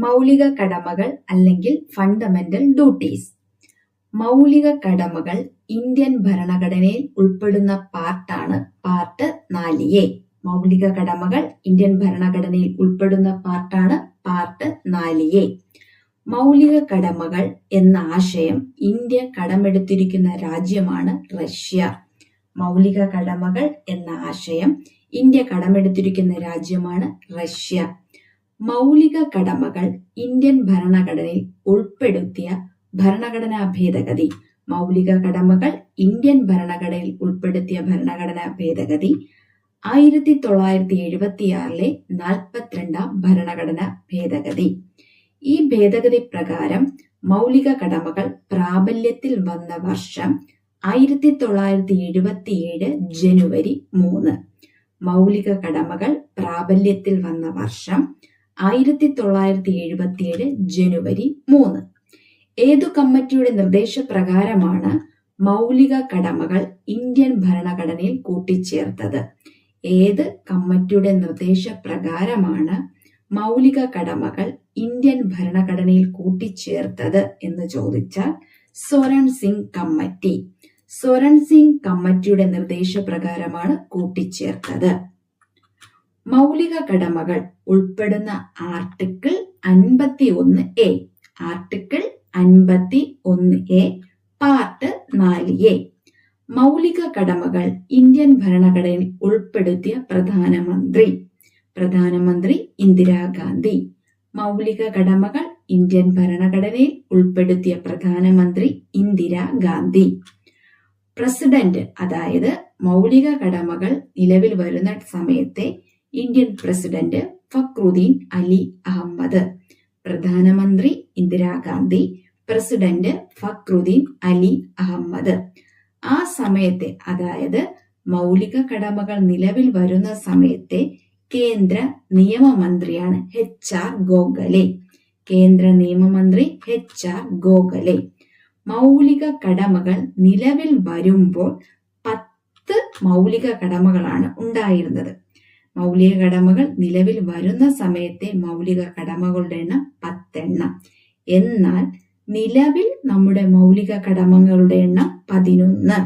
മൗലിക കടമകൾ അല്ലെങ്കിൽ ഫണ്ടമെന്റൽ ഡ്യൂട്ടീസ്. മൗലിക കടമകൾ ഇന്ത്യൻ ഭരണഘടനയിൽ ഉൾപ്പെടുന്ന പാർട്ടാണ് പാർട്ട് 4A. മൗലിക കടമകൾ ഇന്ത്യൻ ഭരണഘടനയിൽ ഉൾപ്പെടുന്ന പാർട്ടാണ് പാർട്ട് 4A. മൗലിക കടമകൾ എന്ന ആശയം ഇന്ത്യ കടമെടുത്തിരിക്കുന്ന രാജ്യമാണ് റഷ്യ. മൗലിക കടമകൾ എന്ന ആശയം ഇന്ത്യ കടമെടുത്തിരിക്കുന്ന രാജ്യമാണ് റഷ്യ. മൗലിക കടമകൾ ഇന്ത്യൻ ഭരണഘടനയിൽ ഉൾപ്പെടുത്തിയ ഭരണഘടനാ ഭേദഗതി. മൗലിക കടമകൾ ഇന്ത്യൻ ഭരണഘടനയിൽ ഉൾപ്പെടുത്തിയ ഭരണഘടനാ ഭേദഗതി 1976 42 ഭരണഘടനാ ഭേദഗതി. ഈ ഭേദഗതി പ്രകാരം മൗലിക കടമകൾ പ്രാബല്യത്തിൽ വന്ന വർഷം 1977 ജനുവരി 3. മൗലിക കടമകൾ പ്രാബല്യത്തിൽ വന്ന വർഷം 1977 ജനുവരി 3. ഏതു കമ്മിറ്റിയുടെ നിർദ്ദേശപ്രകാരമാണ് മൗലിക കടമകൾ ഇന്ത്യൻ ഭരണഘടനയിൽ കൂട്ടിച്ചേർത്തത്? ഏത് കമ്മിറ്റിയുടെ നിർദ്ദേശപ്രകാരമാണ് മൗലിക കടമകൾ ഇന്ത്യൻ ഭരണഘടനയിൽ കൂട്ടിച്ചേർത്തത് എന്ന് ചോദിച്ചാൽ സ്വരൺ സിംഗ് കമ്മിറ്റി. സ്വരൺ സിംഗ് കമ്മിറ്റിയുടെ നിർദ്ദേശപ്രകാരമാണ് കൂട്ടിച്ചേർത്തത്. മൗലിക കടമകൾ ഉൾപ്പെടുന്ന article 51A. Article 51A part 4A. മൗലിക കടമകൾ ഇന്ത്യൻ ഭരണഘടനയിൽ ഉൾപ്പെടുത്തിയ പ്രധാനമന്ത്രി. പ്രധാനമന്ത്രി ഇന്ദിരാഗാന്ധി. മൗലിക കടമകൾ ഇന്ത്യൻ ഭരണഘടനയിൽ ഉൾപ്പെടുത്തിയ പ്രധാനമന്ത്രി ഇന്ദിരാഗാന്ധി. പ്രസിഡന്റ്, അതായത് മൗലിക കടമകൾ നിലവിൽ വരുന്ന സമയത്തെ ഇന്ത്യൻ പ്രസിഡന്റ് ഫക്രുദ്ദീൻ അലി അഹമ്മദ്. പ്രധാനമന്ത്രി ഇന്ദിരാഗാന്ധി, പ്രസിഡന്റ് ഫക്രുദ്ദീൻ അലി അഹമ്മദ്. ആ സമയത്തെ, അതായത് മൗലിക കടമകൾ നിലവിൽ വരുന്ന സമയത്തെ കേന്ദ്ര നിയമമന്ത്രിയാണ് HR ഗോഖലെ. കേന്ദ്ര നിയമമന്ത്രി HR ഗോഖലെ. മൗലിക കടമകൾ നിലവിൽ വരുമ്പോൾ 10 മൗലിക കടമകളാണ് ഉണ്ടായിരുന്നത്. മൗലിക കടമകൾ നിലവിൽ വരുന്ന സമയത്തെ മൗലിക കടമകളുടെ എണ്ണം 10 എണ്ണം. എന്നാൽ നിലവിൽ നമ്മുടെ മൗലിക കടമകളുടെ എണ്ണം 11.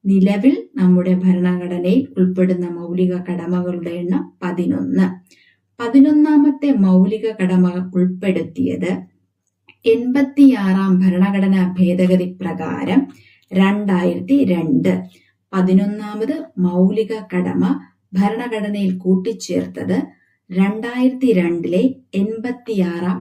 നിലവിൽ നമ്മുടെ ഭരണഘടനയിൽ ഉൾപ്പെടുന്ന മൗലിക കടമകളുടെ എണ്ണം 11. 11ാമത്തെ മൗലിക കടമ ഉൾപ്പെടുത്തിയത് 86ാം ഭരണഘടനാ ഭേദഗതി പ്രകാരം 2002. 11ാമത് മൗലിക കടമ ഭരണഘടനയിൽ കൂട്ടിച്ചേർത്തത് 2002 86ാം